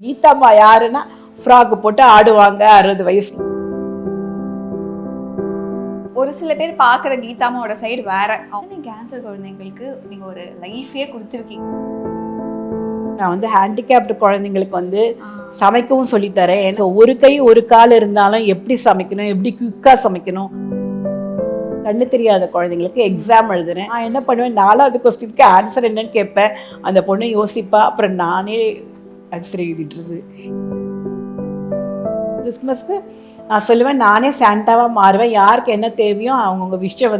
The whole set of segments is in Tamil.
கீதாம்மா யாருன்னா ஃப்ராக் போட்டு ஆடுவாங்க 60 வயசு. ஒரு சில பேர் பார்க்குற கீதாமாவோட சைடு வேற. கேன்சர் குழந்தைங்களுக்கு நீங்க ஒரு லைஃபே கொடுத்துருக்கீங்க. நான் வந்து ஹேண்டிகேப்டு குழந்தைங்களுக்கு சமைக்கவும் சொல்லித்தரேன். ஸோ ஒரு கை ஒரு கால் இருந்தாலும் எப்படி சமைக்கணும், எப்படி குயிக்காக சமைக்கணும். கண்ணு தெரியாத குழந்தைங்களுக்கு எக்ஸாம் எழுதுறேன். நான் என்ன பண்ணுவேன், 4வது கொஸ்டினுக்கு ஆன்சர் என்னன்னு கேட்பேன். அந்த பொண்ணு யோசிப்பா, அப்புறம் நானே ஆன்சர் எழுதிட்டுருது. கிறிஸ்மஸ்க்கு நான் சொல்லுவேன், நானே சாண்டாவாக மாறுவேன். யாருக்கு என்ன தேவையோ அவங்கவுங்க விஷயம்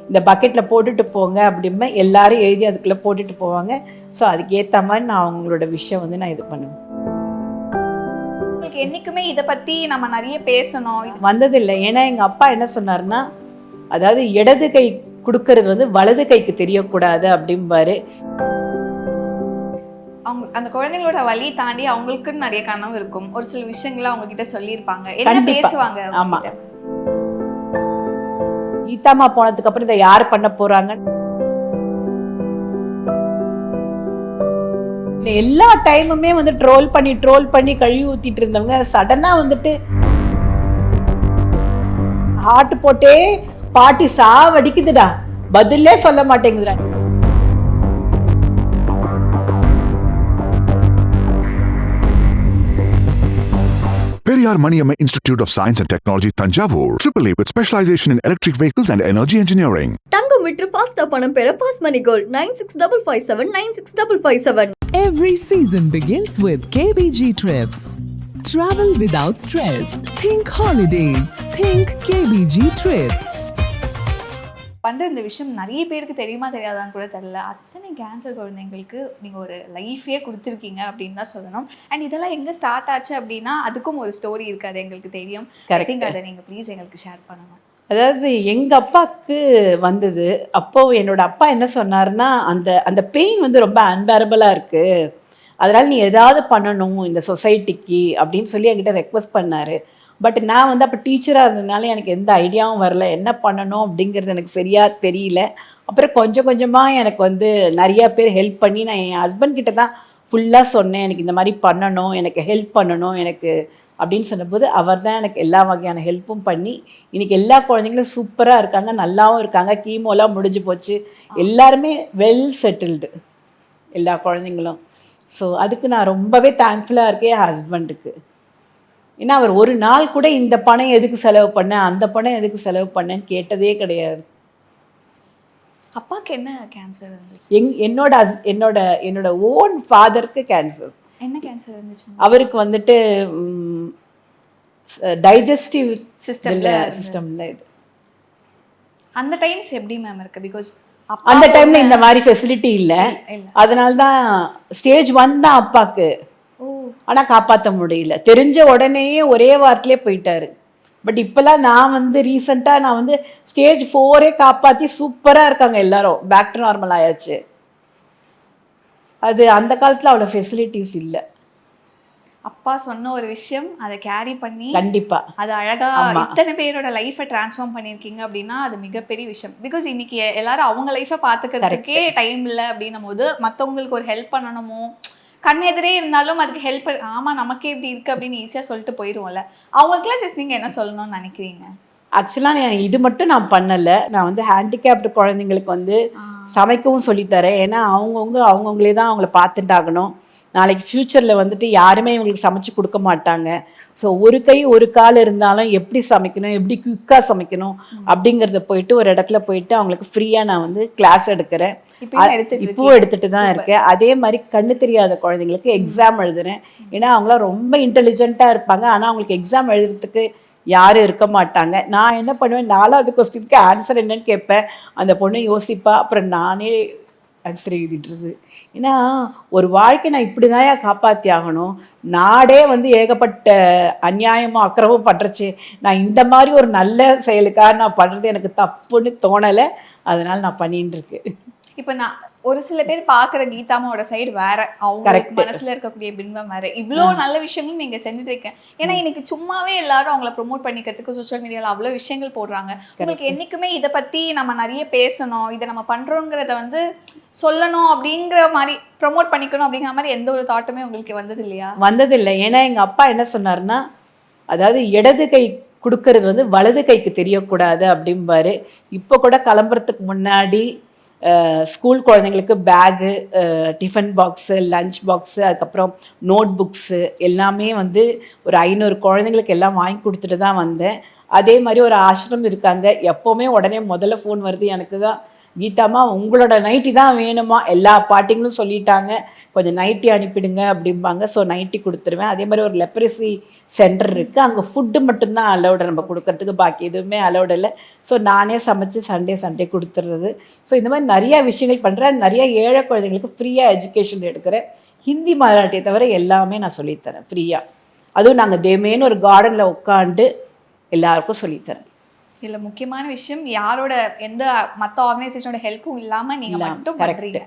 இந்த பக்கெட்டில் போட்டுட்டு போங்க அப்படிம்பேன். எல்லாரும் எழுதி அதுக்குள்ளே போட்டுட்டு போவாங்க. ஸோ அதுக்கு ஏற்ற மாதிரி நான் அவங்களோட விஷயம் நான் இது பண்ணுவேன். உங்களுக்கு என்றைக்குமே இதை பற்றி நம்ம நிறைய பேசணும் வந்ததில்லை. ஏன்னா எங்கள் அப்பா என்ன சொன்னார்னா, அதாவது இடது கை கொடுக்கறது வலது கைக்கு தெரியக்கூடாது அப்படிம்பாரு. அவங்க அந்த குழந்தைங்களோட வழி தாண்டி அவங்களுக்குன்னு நிறைய கனவு இருக்கும். ஒரு சில விஷயங்களை அவங்க கிட்ட சொல்லியிருப்பாங்க. என்ன பேசுவாங்க? ஆமா, கீதாமா போனதுக்கு அப்புறம் இதை யார் பண்ண போறாங்க? எல்லா டைமுமே ட்ரோல் பண்ணி கழுவி ஊத்திட்டு இருந்தவங்க சடனா ஹார்ட் போட்டே பாட்டி சாவடிக்குதுடா, பதிலே சொல்ல மாட்டேங்குதுடா. Periyar Maniamma Institute of Science and Technology, Tanjavur. AAA with specialization in electric vehicles and energy engineering. தங்கம் விற்று ஃபாஸ்டா பணம் பெற fast money gold 9655 96557. Every season begins with KBG Trips. Travel without stress. Think holidays. Think KBG Trips. பண்ணுற இந்த விஷயம் நிறைய பேருக்கு தெரியுமா தெரியாதான்னு கூட தெரியல. அத்தனை கேன்சர் குழந்தைங்களுக்கு நீங்கள் ஒரு லைஃபே கொடுத்துருக்கீங்க அப்படின்னு தான் சொல்லணும். அண்ட் இதெல்லாம் எங்கே ஸ்டார்ட் ஆச்சு அப்படின்னா அதுக்கும் ஒரு ஸ்டோரி இருக்காது, எங்களுக்கு தெரியும். கரெக்டிங் அதை நீங்கள் ப்ளீஸ் எங்களுக்கு ஷேர் பண்ணணும். அதாவது எங்கள் அப்பாவுக்கு வந்தது. அப்போது என்னோட அப்பா என்ன சொன்னார்னா, அந்த பெயின் ரொம்ப அன்பேரபிளாக இருக்குது, அதனால் நீ ஏதாவது பண்ணணும் இந்த சொசைட்டிக்கு அப்படின்னு சொல்லி என்கிட்ட ரெக்வஸ்ட் பண்ணார். பட் நான் அப்போ டீச்சராக இருந்ததுனால எனக்கு எந்த ஐடியாவும் வரல, என்ன பண்ணணும் அப்படிங்கிறது எனக்கு சரியாக தெரியல. அப்புறம் கொஞ்சம் கொஞ்சமாக எனக்கு நிறையா பேர் ஹெல்ப் பண்ணி நான் என் ஹஸ்பண்ட் கிட்ட தான் ஃபுல்லாக சொன்னேன், எனக்கு இந்த மாதிரி பண்ணணும், எனக்கு ஹெல்ப் பண்ணணும் எனக்கு அப்படின்னு சொன்னபோது அவர் தான் எனக்கு எல்லா வகையான ஹெல்ப்பும் பண்ணி இன்றைக்கி எல்லா குழந்தைங்களும் சூப்பராக இருக்காங்க, நல்லாவும் இருக்காங்க. கீமோலாம் முடிஞ்சு போச்சு, எல்லாருமே வெல் செட்டில்டு எல்லா குழந்தைங்களும். ஸோ அதுக்கு நான் ரொம்பவே தேங்க்ஃபுல்லாக இருக்கேன் என் ஹஸ்பண்டுக்கு. ஏன்னா அவர் ஒரு நாள் கூட இந்த பணம் எதுக்கு செலவு பண்ணேன், அந்த பணம் எதுக்கு செலவு பண்ணேன்னு கேட்டதே கிடையாது. அப்பாவுக்கு என்ன கேன்சர் இருந்துச்சு? என்னோட ஓன் ஃபாதருக்கு கேன்சர். என்ன கேன்சர் இருந்துச்சு அவருக்கு? டைஜஸ்டிவ் சிஸ்டம்ல இது. அந்த டைம்ஸ் எப்படி மேம் இருக்கு? பிகாஸ் அந்த டைம்ல இந்த மாதிரி ஃபெசிலிட்டி இல்லை, அதனால தான் ஸ்டேஜ் 1 தான் அப்பாவுக்கு. ஆனால் காப்பாற்ற முடியல. தெரிஞ்ச உடனேயே ஒரே வாரத்திலே போயிட்டாரு. பட் இப்போல்லாம் நான் ரீசெண்டாக நான் ஸ்டேஜ் 4 காப்பாற்றி சூப்பராக இருக்காங்க எல்லாரும், பேக் டு நார்மல் ஆயாச்சு. அது அந்த காலத்தில் அவ்வளோ ஃபெசிலிட்டிஸ் இல்லை. அப்பா சொன்ன ஒரு விஷயம் அதை கேரி பண்ணி கண்டிப்பாக அது அழகா இத்தனை பேரோட லைஃபை டிரான்ஸ்ஃபார்ம் பண்ணியிருக்கீங்க அப்படின்னா அது மிகப்பெரிய விஷயம். பிகாஸ் இன்னைக்கு எல்லாரும் அவங்க லைஃபை பார்த்துக்கிறதுக்கே டைம் இல்லை அப்படின்னும் போது மற்றவங்களுக்கு ஒரு ஹெல்ப் பண்ணணுமோ, கண் எதிரே இருந்தாலும் அதுக்கு ஹெல்ப் ஆமாம் நமக்கே இப்படி இருக்குது அப்படின்னு ஈஸியாக சொல்லிட்டு போயிடுவோம்ல. அவங்களுக்குலாம் ஜஸ்ட் நீங்கள் என்ன சொல்லணும்னு நினைக்கிறீங்க? ஆக்சுவலாக இது மட்டும் நான் பண்ணலை. நான் ஹேண்டிகேப்டு குழந்தைங்களுக்கு சமைக்கவும் சொல்லித்தரேன். ஏன்னா அவங்கவுங்களே தான் அவங்கள பார்த்துட்டாகணும். நாளைக்கு ஃப்யூச்சரில் யாருமே இவங்களுக்கு சமைச்சு கொடுக்க மாட்டாங்க. ஸோ ஒரு கை ஒரு கால் இருந்தாலும் எப்படி சமைக்கணும், எப்படி குயிக்காக சமைக்கணும் அப்படிங்கிறத போயிட்டு ஒரு இடத்துல போயிட்டு அவங்களுக்கு ஃப்ரீயாக நான் கிளாஸ் எடுக்கிறேன். இப்போவும் எடுத்துகிட்டு தான் இருக்கேன். அதே மாதிரி கண்ணு தெரியாத குழந்தைங்களுக்கு எக்ஸாம் எழுதுறேன். ஏன்னா அவங்களாம் ரொம்ப இன்டெலிஜென்ட்டாக இருப்பாங்க, ஆனால் அவங்களுக்கு எக்ஸாம் எழுதுறதுக்கு யாரும் இருக்க மாட்டாங்க. நான் என்ன பண்ணுவேன், 4வது கொஸ்டினுக்கு ஆன்சர் என்னன்னு கேட்பேன். அந்த பொண்ணு யோசிப்பா, அப்புறம் நானே ஆன்சர் எழுதிட்டுருது. ஏன்னா ஒரு வாழ்க்கை நான் இப்படி தான் காப்பாற்றி ஆகணும். நாடே ஏகப்பட்ட அநியாயமும் அக்கிரமும் பண்ணுறச்சு, நான் இந்த மாதிரி ஒரு நல்ல செயலுக்காக நான் பண்ணுறது எனக்கு தப்புன்னு தோணலை, அதனால் நான் பண்ணிட்டு இருக்கேன். இப்போ நான் ஒரு சில பேர் பாக்குற கீதாமாவோட சைடு வேற, அவங்களுக்கு மனசுல இருக்கக்கூடிய பின்பம் வேற. இவ்வளோ நல்ல விஷயங்களும் நீங்க செஞ்சுட்டு இருக்கேன். ஏன்னா இன்னைக்கு சும்மாவே எல்லாரும் அவங்கள ப்ரொமோட் பண்ணிக்கிறதுக்கு சோஷியல் மீடியால அவ்வளவு விஷயங்கள் போடுறாங்க. உங்களுக்கு என்னைக்குமே இதை பத்தி நம்ம நிறைய பேசணும், இதை நம்ம பண்றோங்கிறத வந்து சொல்லணும் அப்படிங்கிற மாதிரி, ப்ரொமோட் பண்ணிக்கணும் அப்படிங்கிற மாதிரி எந்த ஒரு தாட்டுமே உங்களுக்கு வந்தது இல்லையா? வந்ததில்லை. ஏன்னா எங்க அப்பா என்ன சொன்னாருன்னா, அதாவது இடது கை கொடுக்கறது வந்து வலது கைக்கு தெரியக்கூடாது அப்படிம்பாரு. இப்போ கூட கிளம்புறதுக்கு முன்னாடி ஸ்கூல் குழந்தைங்களுக்கு bag, tiffin box, lunch box, அதுக்கப்புறம் நோட் புக்ஸு எல்லாமே வந்து ஒரு 500 குழந்தைங்களுக்கு எல்லாம் வாங்கி கொடுத்துட்டு தான் வந்தேன். அதே மாதிரி ஒரு ஆசிரமம் இருக்காங்க, எப்போவுமே உடனே முதல்ல ஃபோன் வருது எனக்கு தான், கீதாம்மா உங்களோட நைட்டி தான் வேணுமா, எல்லா பாட்டிங்களும் சொல்லிட்டாங்க, கொஞ்சம் நைட்டி அனுப்பிடுங்க அப்படிம்பாங்க. ஸோ நைட்டி கொடுத்துருவேன். அதே மாதிரி ஒரு லெப்ரசி சென்டர் இருக்குது, அங்கே ஃபுட்டு மட்டும்தான் அலௌடு நம்ம கொடுக்கறதுக்கு, பாக்கி எதுவுமே அலௌடு இல்லை. ஸோ நானே சமைச்சு சண்டே கொடுத்துட்றது. ஸோ இந்த மாதிரி நிறையா விஷயங்கள் பண்ணுறேன். நிறைய ஏழை குழந்தைங்களுக்கு ஃப்ரீயாக எஜுகேஷன் எடுக்கிறேன். ஹிந்தி மராட்டியை தவிர எல்லாமே நான் சொல்லித்தரேன் ஃப்ரீயாக. அதுவும் நாங்கள் தேமேன்னு ஒரு கார்டனில் உட்காந்து எல்லாருக்கும் சொல்லித்தரேன். இல்ல முக்கியமான விஷயம், யாரோட எந்த மற்ற ஆர்கனைசேஷனோட ஹெல்ப்பும் இல்லாம நீங்க மட்டும் பண்றீங்க.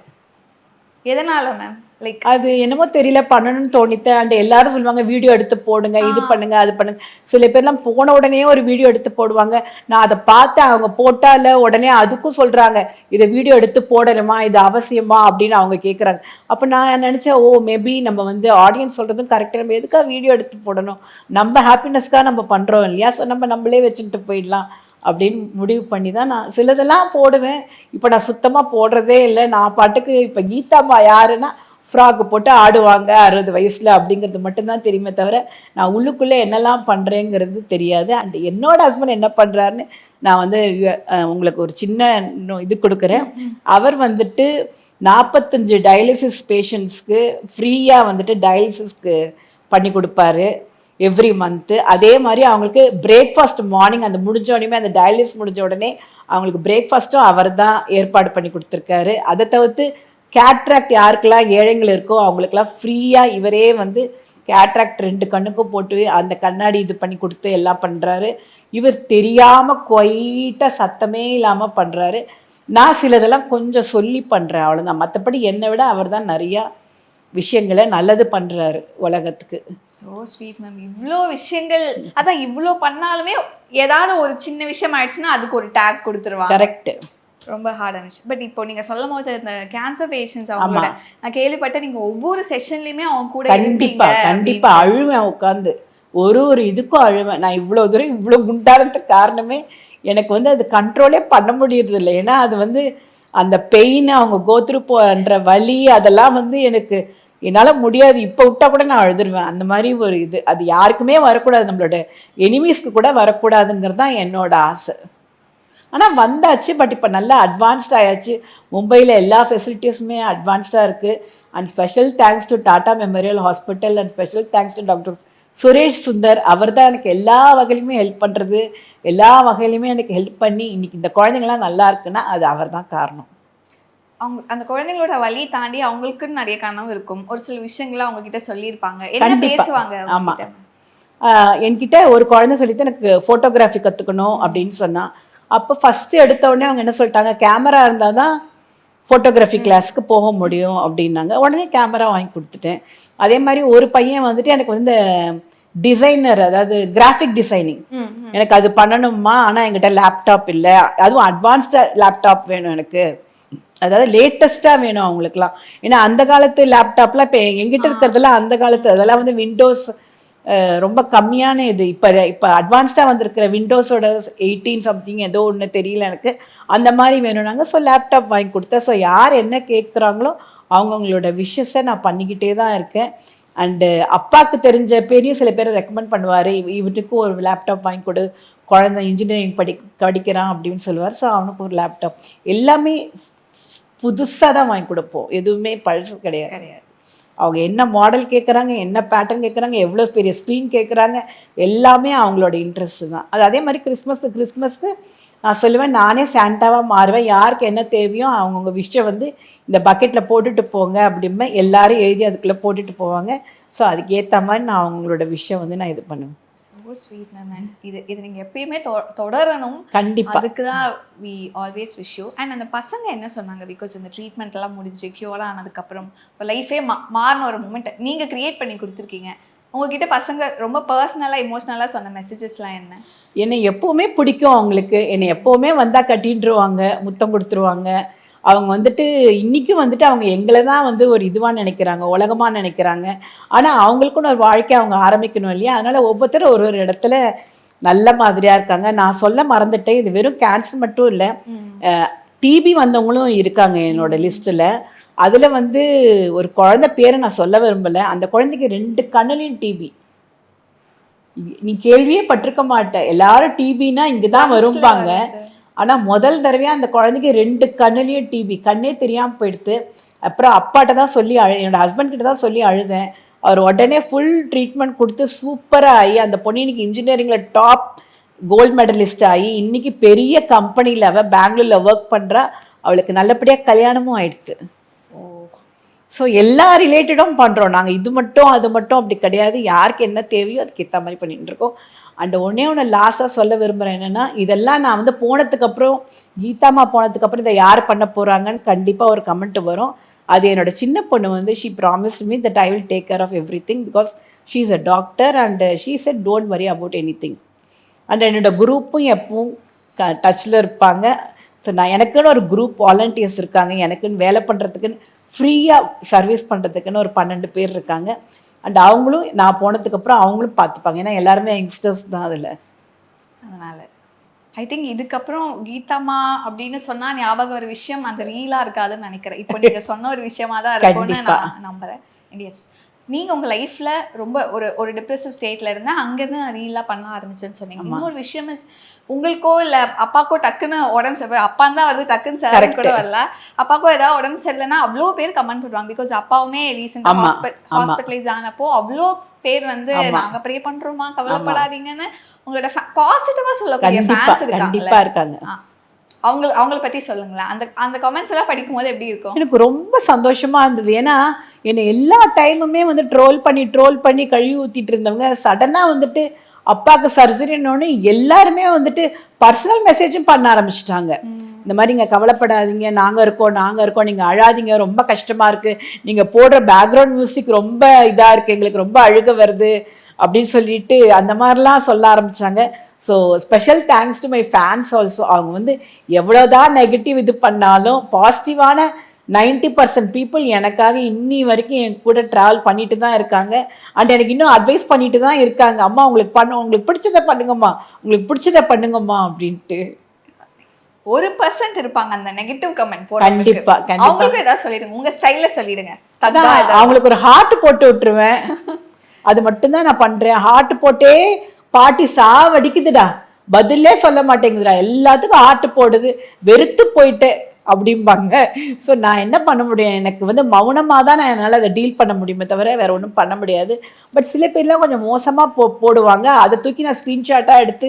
எதனால மேம்? லைக் அது என்னமோ தெரியல, பண்ணணும்னு தோணித்தேன். அண்ட் எல்லாரும் சொல்லுவாங்க வீடியோ எடுத்து போடுங்க, இது பண்ணுங்க, அது பண்ணுங்க. சில பேர்லாம் போன உடனே ஒரு வீடியோ எடுத்து போடுவாங்க. நான் அதை பார்த்தேன், அவங்க போட்டால உடனே அதுக்கும் சொல்றாங்க இதை வீடியோ எடுத்து போடணுமா, இது அவசியமா அப்படின்னு அவங்க கேட்குறாங்க. அப்போ நான் நினச்சேன், ஓ மேபி நம்ம வந்து ஆடியன்ஸ் சொல்கிறதும் கரெக்டாக, நம்ம எதுக்காக வீடியோ எடுத்து போடணும், நம்ம ஹாப்பினஸ்க்காக நம்ம பண்ணுறோம் இல்லையா, ஸோ நம்மளே வச்சுட்டு போயிடலாம் அப்படின்னு முடிவு பண்ணி தான் நான் சிலதெல்லாம் போடுவேன். இப்போ நான் சுத்தமாக போடுறதே இல்லை. நான் பாட்டுக்கு இப்போ கீதாம்மா யாருன்னா ஃப்ராக்கு போட்டு ஆடுவாங்க 60 வயசில் அப்படிங்கிறது மட்டும்தான் தெரியுமே தவிர நான் உள்ளுக்குள்ளே என்னெல்லாம் பண்ணுறேங்கிறது தெரியாது. அண்ட் என்னோட ஹஸ்பண்ட் என்ன பண்ணுறாருன்னு நான் வந்து உங்களுக்கு ஒரு சின்ன இது கொடுக்குறேன். அவர் வந்துட்டு 45 டயாலிசிஸ் பேஷண்ட்ஸ்க்கு ஃப்ரீயாக வந்துட்டு டயாலிசிஸ்க்கு பண்ணி கொடுப்பாரு எவ்ரி மந்த்து. அதே மாதிரி அவங்களுக்கு பிரேக்ஃபாஸ்ட் மார்னிங் அந்த முடிஞ்ச உடனே, அந்த டயாலிசிஸ் முடிஞ்ச உடனே அவங்களுக்கு பிரேக்ஃபாஸ்ட்டும் அவர் தான் ஏற்பாடு பண்ணி கொடுத்துருக்காரு. அதை தவிர்த்து கேட்ராக்ட் யாருக்கெல்லாம் ஏழைகள் இருக்கோ அவங்களுக்கெல்லாம் ஃப்ரீயாக இவரே வந்து கேட்ராக்ட் 2 கண்ணுக்கும் போட்டு அந்த கண்ணாடி இது பண்ணி கொடுத்து எல்லாம் பண்ணுறாரு. இவர் தெரியாமல் குவைட்டாக சத்தமே இல்லாமல் பண்ணுறாரு. நான் சிலதெல்லாம் கொஞ்சம் சொல்லி பண்ணுறேன், அவ்வளோதான். மற்றபடி என்னை விட அவர் தான் நிறையா விஷயங்களை நல்லது பண்றாரு உலகத்துக்கு. So sweet ma'am. இவ்வளோ விஷயங்கள், அதான் இவ்வளோ பண்ணாலுமே ஏதாவது ஒரு சின்ன விஷயம் ஆயிடுச்சுன்னா அதுக்கு ஒரு டேக் கொடுத்துருவாங்க. கரெக்ட். ரொம்ப ஹார்டான விஷயம். பட் இப்போ நீங்க சொல்லும் போது இந்த கேன்சர் பேஷண்ட்ஸ் அவங்களோட நான் கேள்விப்பட்ட நீங்க ஒவ்வொரு செஷன்லயுமே அவங்க கூட கண்டிப்பா அழுவேன், உட்காந்து ஒரு இதுக்கும் அழுவேன். நான் இவ்வளோ தூரம் இவ்வளோ குண்டானதுக்கு காரணமே எனக்கு வந்து அது கண்ட்ரோலே பண்ண முடியறது இல்லை. ஏன்னா அது வந்து அந்த பெயின், அவங்க கோத்ரூ போன்ற வலி, அதெல்லாம் வந்து எனக்கு என்னால் முடியாது. இப்போ விட்டா கூட நான் அழுதுருவேன். அந்த மாதிரி ஒரு இது அது யாருக்குமே வரக்கூடாது, நம்மளோட எனிமீஸ்க்கு கூட வரக்கூடாதுங்கிறது தான் என்னோட ஆசை. ஆனால் வந்தாச்சு. பட் இப்போ நல்லா அட்வான்ஸ்ட் ஆயாச்சு. மும்பையில் எல்லா ஃபெசிலிட்டிஸுமே அட்வான்ஸ்டாக இருக்குது. And special thanks to Tata memorial hospital and special thanks to doctor Suresh Sundar. அவர் தான் எனக்கு எல்லா வகையிலுமே ஹெல்ப் பண்ணுறது, எல்லா வகையிலுமே எனக்கு ஹெல்ப் பண்ணி இன்னைக்கு இந்த குழந்தைங்களாம் நல்லா இருக்குன்னா அது அவர் தான் காரணம். அவங்க அந்த குழந்தைங்களோட வழி தாண்டி அவங்களுக்குன்னு நிறைய கனவு இருக்கும். ஒரு சில விஷயங்களை அவங்க கிட்ட சொல்லியிருப்பாங்க. என்ன பேசுவாங்க? ஆமாம், என்கிட்ட ஒரு குழந்தை சொல்லிட்டு எனக்கு ஃபோட்டோகிராஃபி கற்றுக்கணும் அப்படின்னு சொன்னான். அப்போ ஃபஸ்ட்டு எடுத்த உடனே அவங்க என்ன சொல்லிட்டாங்க, கேமரா இருந்தால் தான் ஃபோட்டோகிராஃபி கிளாஸுக்கு போக முடியும் அப்படின்னாங்க. உடனே கேமரா வாங்கி கொடுத்துட்டேன். அதே மாதிரி ஒரு பையன் வந்துட்டு எனக்கு வந்து டிசைனர், அதாவது கிராஃபிக் டிசைனிங் எனக்கு அது பண்ணணுமா, ஆனால் என்கிட்ட லேப்டாப் இல்லை, அதுவும் அட்வான்ஸ்டாக லேப்டாப் வேணும் எனக்கு, அதாவது லேட்டஸ்ட்டாக வேணும் அவங்களுக்குலாம். ஏன்னா அந்த காலத்து லேப்டாப்லாம் இப்போ எங்கிட்ட இருக்கிறதுலாம் அந்த காலத்து, அதெல்லாம் வந்து விண்டோஸ் ரொம்ப கம்மியான இது. இப்போ அட்வான்ஸ்டாக வந்திருக்கிற விண்டோஸோட 18 சம்திங் ஏதோ ஒன்று தெரியல எனக்கு, அந்த மாதிரி வேணும்னாங்க. ஸோ லேப்டாப் வாங்கி கொடுத்தேன். ஸோ யார் என்ன கேட்குறாங்களோ அவங்கவுங்களோட விஷஸை நான் பண்ணிக்கிட்டே தான் இருக்கேன். அண்டு அப்பாவுக்கு தெரிஞ்ச பெரிய சில பேரை ரெக்கமெண்ட் பண்ணுவார், இவனுக்கும் ஒரு லேப்டாப் வாங்கி கொடு, குழந்தை இன்ஜினியரிங் படிக்கிறான் அப்படின்னு சொல்லுவார். ஸோ அவனுக்கு ஒரு லேப்டாப், எல்லாமே புதுசாக தான் வாங்கி கொடுப்போம், எதுவுமே பழசு கிடையாது. அவங்க என்ன மாடல் கேட்குறாங்க, என்ன பேட்டர்ன் கேட்குறாங்க, எவ்வளோ பெரிய ஸ்க்ரீன் கேட்குறாங்க, எல்லாமே அவங்களோட இன்ட்ரெஸ்ட்டு தான். அது அதே மாதிரி கிறிஸ்மஸ்க்கு நான் சொல்லுவேன், நானே சாண்டாவாக மாறுவேன். யாருக்கு என்ன தேவையோ அவங்கவுங்க விஷயம் வந்து இந்த பக்கெட்டில் போட்டுட்டு போங்க அப்படிமே எல்லாரும் எழுதி அதுக்குள்ளே போட்டுட்டு போவாங்க. ஸோ அதுக்கு ஏற்ற மாதிரி நான் அவங்களோட விஷயம் வந்து நான் இது பண்ணுவேன். ரொம்ப ஸ்வீட் மேம். இது நீங்க எப்பயுமே தொடரணும். கண்டிப்பா. அதுக்கு தான் we always wish you. And அந்த பசங்க என்ன சொன்னாங்க? பிகாஸ் இந்த ட்ரீட்மெண்ட் எல்லாம் முடிஞ்சு கியூர் ஆனதுக்கப்புறம் இப்போ லைஃபே மாறின ஒரு மூமெண்ட் நீங்க கிரியேட் பண்ணி கொடுத்துருக்கீங்க. உங்ககிட்ட பசங்க ரொம்ப பர்சனலாக எமோஷ்னலாக சொன்ன மெசேஜஸ்லாம் என்ன? என்னை எப்போவுமே பிடிக்கும் அவங்களுக்கு. என்னை எப்போவுமே வந்தால் கட்டின்றுவாங்க, முத்தம் கொடுத்துருவாங்க. அவங்க வந்துட்டு இன்றைக்கும் வந்துட்டு அவங்க எங்களை தான் வந்து ஒரு இதுவாக நினைக்கிறாங்க, உலகமாக நினைக்கிறாங்க. ஆனால் அவங்களுக்குன்னு ஒரு வாழ்க்கை அவங்க ஆரம்பிக்கணும் இல்லையா? அதனால் ஒவ்வொருத்தரும் ஒரு ஒரு இடத்துல நல்ல மாதிரியாக இருக்காங்க. நான் சொல்ல மறந்துட்டேன், இது வெறும் கேன்சர் மட்டும் இல்லை, டிபி வந்தவங்களும் இருக்காங்க என்னோட லிஸ்ட்டில். அதில் வந்து ஒரு குழந்தை பேரை நான் சொல்ல விரும்பலை. அந்த குழந்தைக்கு 2 கண்ணுலையும் டிபி. நீ கேள்வியே பட்டிருக்க மாட்டேன். எல்லாரும் டிபின்னா இங்கே தான் வரும்பாங்க. ஆனால் முதல் தடவையாக அந்த குழந்தைக்கு 2 கண்ணுலையும் டிபி. கண்ணே தெரியாமல் போயிடுது. அப்புறம் அப்பாட்ட தான் சொல்லி என்னோட ஹஸ்பண்ட் கிட்ட தான் சொல்லி அழுதேன். அவர் உடனே ஃபுல் ட்ரீட்மெண்ட் கொடுத்து சூப்பராக ஆகி அந்த பொண்ணு இன்னைக்கு இன்ஜினியரிங்கில் டாப் கோல்டு மெடலிஸ்ட் ஆகி இன்னைக்கு பெரிய கம்பெனியில் அவள் பெங்களூரில் ஒர்க் பண்ணுறா. அவளுக்கு நல்லபடியாக கல்யாணமும் ஆயிடுது. ஸோ எல்லா ரிலேட்டடும் பண்ணுறோம் நாங்கள். இது மட்டும் அது மட்டும் அப்படி கிடையாது. யாருக்கு என்ன தேவையோ அதுக்கு ஏற்ற மாதிரி பண்ணிட்டு இருக்கோம். அண்ட் ஒன்று லாஸ்ட்டாக சொல்ல விரும்புகிறேன் என்னென்னா, இதெல்லாம் நான் வந்து போனதுக்கப்புறம் கீதாமா போனதுக்கப்புறம் இதை யார் பண்ண போகிறாங்கன்னு கண்டிப்பாக ஒரு கமெண்ட் வரும். அது என்னோட சின்ன பொண்ணு வந்து she promised me that I will take care of everything because she is a doctor and she said don't worry about anything. And என்னோட குரூப்பும் எப்பவும் டச்சில் இருப்பாங்க. ஸோ நான் எனக்குன்னு ஒரு குரூப் வாலண்டியர்ஸ் இருக்காங்க. எனக்குன்னு வேலை பண்ணுறதுக்குன்னு ஃப்ரீயாக சர்வீஸ் பண்ணுறதுக்குன்னு ஒரு 12 பேர் இருக்காங்க. அண்ட் அவங்களும் நான் போனதுக்கப்புறம் அவங்களும் பார்த்துப்பாங்க. ஏன்னா எல்லாருமே யங்ஸ்டர்ஸ் தான் அதில். அதனால் ஐ திங்க் இதுக்கப்புறம் கீதாமா அப்படின்னு சொன்னால் ஞாபகம் ஒரு விஷயம் அந்த ரீலாக இருக்காதுன்னு நினைக்கிறேன். இப்போ நீங்கள் சொன்ன ஒரு விஷயமா தான் இருக்கும்னு நான் நம்புகிறேன். எஸ், நீங்கள் உங்கள் லைஃப்பில் ரொம்ப ஒரு டிப்ரெசிவ் ஸ்டேட்டில் இருந்தால் அங்கேருந்து நான் ரீலாக பண்ண ஆரம்பிச்சேன்னு சொன்னீங்க. இன்னொரு விஷயம் உங்களுக்கோ இல்லை அப்பாக்கோ டக்குன்னு உடம்பு சரியில்லை, அப்பா தான் வருது டக்குன்னு சேர் கூட வரல, அப்பாக்கோ ஏதாவது உடம்பு சரியில்லைன்னா அவ்வளோ பேர் கமெண்ட் பண்ணுவாங்க. பிகாஸ் அப்பாவுமே ரீசெண்டாக ஹாஸ்பிட்டலைஸ் ஆனப்போ அவ்வளோ பேர் வந்து நாங்கள் ப்ரே பண்ணுறோமா கவலைப்படாதீங்கன்னு உங்களோட பாசிட்டிவாக சொல்லக்கூடிய ஃபேன்ஸ் இருக்காங்க. அவங்கள பற்றி சொல்லுங்களேன். அந்த கமெண்ட்ஸ் எல்லாம் படிக்கும்போது எப்படி இருக்கும்? எனக்கு ரொம்ப சந்தோஷமா இருந்தது. ஏன்னா என்னை எல்லா டைமுமே வந்து ட்ரோல் பண்ணி கழுவி ஊற்றிட்டு இருந்தவங்க சடனாக வந்துட்டு அப்பாவுக்கு சர்ஜரின்னு எல்லாருமே வந்துட்டு பர்சனல் மெசேஜும் பண்ண ஆரம்பிச்சிட்டாங்க. இந்த மாதிரி நீங்கள் கவலைப்படாதீங்க, நாங்கள் இருக்கோம், நீங்கள் அழாதீங்க, ரொம்ப கஷ்டமாக இருக்குது, நீங்கள் போடுற பேக்ரவுண்ட் மியூசிக் ரொம்ப இதாக இருக்குது, எங்களுக்கு ரொம்ப அழுக வருது அப்படின்னு சொல்லிட்டு அந்த மாதிரிலாம் சொல்ல ஆரம்பித்தாங்க. So special thanks to my fans also. அவங்க வந்து எவ்வளோதான் நெகட்டிவ் இது பண்ணாலும் பாசிட்டிவான 90% பீப்புள் எனக்காக இன்னி வரைக்கும் என் கூட ட்ராவல் பண்ணிட்டு தான் இருக்காங்க. அண்ட் எனக்கு இன்னும் அட்வைஸ் பண்ணிட்டு தான் இருக்காங்க. அம்மா உங்களுக்கு பிடிச்சதை பண்ணுங்கம்மா அப்படின்ட்டு. 1% இருப்பாங்க அந்த நெகட்டிவ் கமெண்ட் போட. கண்டிப்பா அவங்களுக்கு ஏதாவது சொல்லிடுங்க, உங்க ஸ்டைல்ல சொல்லிடுங்க. அவங்களுக்கு ஒரு ஹார்ட் போட்டு விட்டுருவேன். அது மட்டும்தான் நான் பண்றேன். ஹார்ட் போட்டே பாட்டி சாவடிக்குதுடா, பதிலே சொல்ல மாட்டேங்குதுடா, எல்லாத்துக்கும் ஹார்ட் போடுது, வெறுத்து போயிட்டேன் அப்படிம்பாங்க. ஸோ நான் என்ன பண்ண முடியும்? எனக்கு வந்து மௌனமாக தான் நான் என்னால் அதை டீல் பண்ண முடியுமே தவிர வேற ஒன்றும் பண்ண முடியாது. பட் சில பேர்லாம் கொஞ்சம் மோசமாக போடுவாங்க. அதை தூக்கி நான் ஸ்க்ரீன்ஷாட்டாக எடுத்து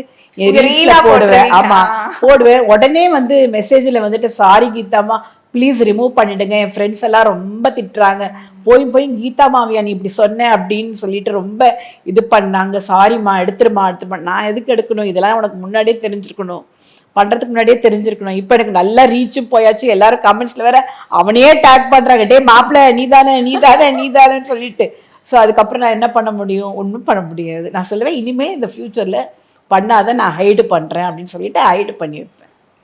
போடுவேன். ஆமாம், போடுவேன். உடனே வந்து மெசேஜில் வந்துட்டு சாரி கீதாமா ப்ளீஸ் ரிமூவ் பண்ணிடுங்க, என் ஃப்ரெண்ட்ஸ் எல்லாம் ரொம்ப திட்டுறாங்க, போய் கீதா மாவியா நீ இப்படி சொன்னேன் அப்படின்னு சொல்லிட்டு ரொம்ப இது பண்ணாங்க, சாரிம்மா எடுத்துருமா. நான் எதுக்கு எடுக்கணும்? இதெல்லாம் உனக்கு முன்னாடியே தெரிஞ்சிருக்கணும், பண்ணுறதுக்கு முன்னாடியே தெரிஞ்சிருக்கணும். இப்போ எனக்கு நல்லா ரீச்சும் போயாச்சு. எல்லாரும் கமெண்ட்ஸில் வேற அவனையே டேக் பண்ணுறாங்க, டே மாப்பிள்ள நீதானேன்னு சொல்லிட்டு. ஸோ அதுக்கப்புறம் நான் என்ன பண்ண முடியும்? ஒன்றும் பண்ண முடியாது. நான் சொல்லுவேன் இனிமேல் இந்த ஃப்யூச்சரில் பண்ணாத, நான் ஹைடு பண்ணுறேன் அப்படின்னு சொல்லிட்டு ஹைடு பண்ணி வைப்பேன்.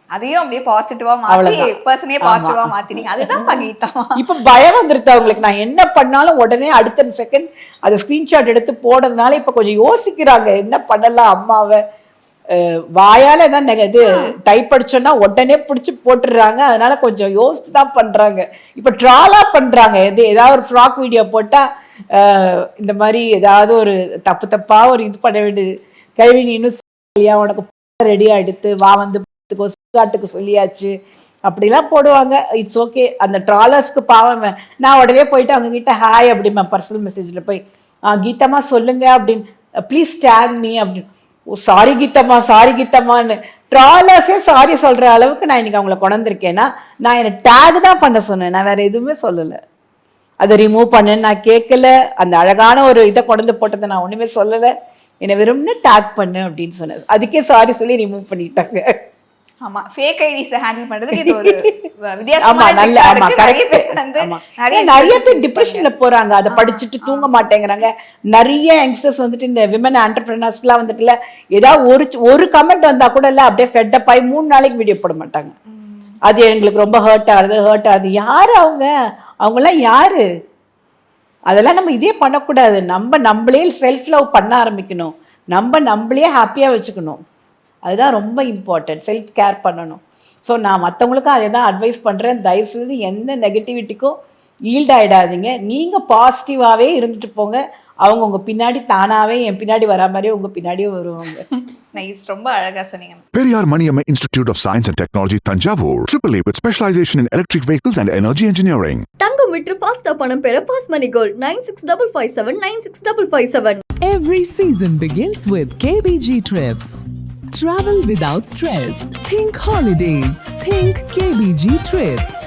அதையும் அப்படியே பாசிட்டிவா மாத்தி பர்சனே பாசிட்டிவா மாத்தினீங்க. அதுதான் கீதா. இப்போ பயம் வந்துருது அவங்களுக்கு. நான் என்ன பண்ணாலும் உடனே அடுத்த செகண்ட் அதை ஸ்கிரீன்ஷாட் எடுத்து போடுறதுனால இப்போ கொஞ்சம் யோசிக்கிறாங்க என்ன பண்ணலாம். அம்மாவை வாயால தான் இது டைப் அடிச்சோன்னா உடனே பிடிச்சி போட்டுடுறாங்க. அதனால கொஞ்சம் யோசிச்சு தான் பண்றாங்க. இப்போ ட்ராலா பண்றாங்க. ஏதாவது ஒரு ஃப்ராக் வீடியோ போட்டா இந்த மாதிரி ஏதாவது ஒரு தப்பா ஒரு இது பண்ண வேண்டியது, கல்வி நீ இன்னும் உனக்கு ரெடியா எடுத்து வா வந்து காட்டுக்கு சொல்லியாச்சு அப்படிலாம் போடுவாங்க. It's okay. அந்த ட்ராலர்ஸ்க்கு பாவம். நான் உடனே போயிட்டு அவங்க கிட்ட ஹாய் அப்படிமா பர்சனல் மெசேஜில் போய் கீதாமா சொல்லுங்க அப்படின்னு, ப்ளீஸ் டேக் மீ அப்படின்னு. ஓ சாரி கீதாமான்னு ட்ராலர்ஸே சாரி சொல்ற அளவுக்கு நான் இன்னைக்கு அவங்கள கொண்டிருக்கேன்னா நான் என்னை டேக் தான் பண்ண சொன்னேன், நான் வேற எதுவுமே சொல்லலை. அதை ரிமூவ் பண்ணேன்னு நான் கேட்கல. அந்த அழகான ஒரு இதை கொண்டு போட்டதை நான் ஒன்றுமே சொல்லலை. என்னை வெறும்னு டேக் பண்ணு அப்படின்னு சொன்னேன். அதுக்கே சாரி சொல்லி ரிமூவ் பண்ணிட்டாங்க. ஆமா, ஃபேக் ஐடிஸ் ஹேண்டில் பண்றதுக்கு இது ஒரு ஆமா, வித்தியாசமான நல்ல technique ஆமா இருக்கு. நிறைய கரெக்ட். பேர் வந்து ஆமா. நிறைய நிறைய பேர் use டிப்ரெஷன்ல போறாங்க. அதை படிச்சுட்டு தூங்க மாட்டேங்கிறாங்க. நிறைய யங்ஸ்டர்ஸ் வந்துட்டு இந்த விமன் ஆண்டர்பிரினர்ஸ்லாம் வந்துட்டுல ஏதாவது ஒரு கமெண்ட் வந்தா கூட இல்ல அப்படியே ஃபெட்டப் ஆகி 3 நாளைக்கு வீடியோ போட மாட்டாங்க. அது எங்களுக்கு ரொம்ப ஹர்ட் ஆகுது. யாரு அவங்கெல்லாம் யாரு? அதெல்லாம் நம்ம இதே பண்ணக்கூடாது. நம்மளே செல்ஃப் லவ் பண்ண ஆரம்பிக்கணும். நம்மளே ஹாப்பியா வச்சுக்கணும். அதுதான் ரொம்ப இம்பார்ட்டன்ட். செல்ஃப் கேர் பண்ணணும். ஸோ நான் மற்றவங்களுக்கும் அதை தான் அட்வைஸ் பண்ணுறேன். தயவுசெய்து எந்த நெகட்டிவிட்டிக்கும் ஈல்ட் ஆகிடாதீங்க. நீங்கள் பாசிட்டிவாகவே இருந்துட்டு போங்க. அவங்க உங்கள் பின்னாடி தானாகவே என் பின்னாடி வரா மாதிரியே உங்கள் பின்னாடியும் வருவாங்க. நைஸ், ரொம்ப அழகா சொன்னீங்க. Periyar Maniamma Institute of Science and Technology, Tanjavur. AAA with specialization in electric vehicles and energy engineering. தங்கம் விற்று ஃபாஸ்டா பணம் பெற fast money gold 9655 96557. Every season begins with KBG Trips. Travel without stress. Think holidays. Think KBG Trips.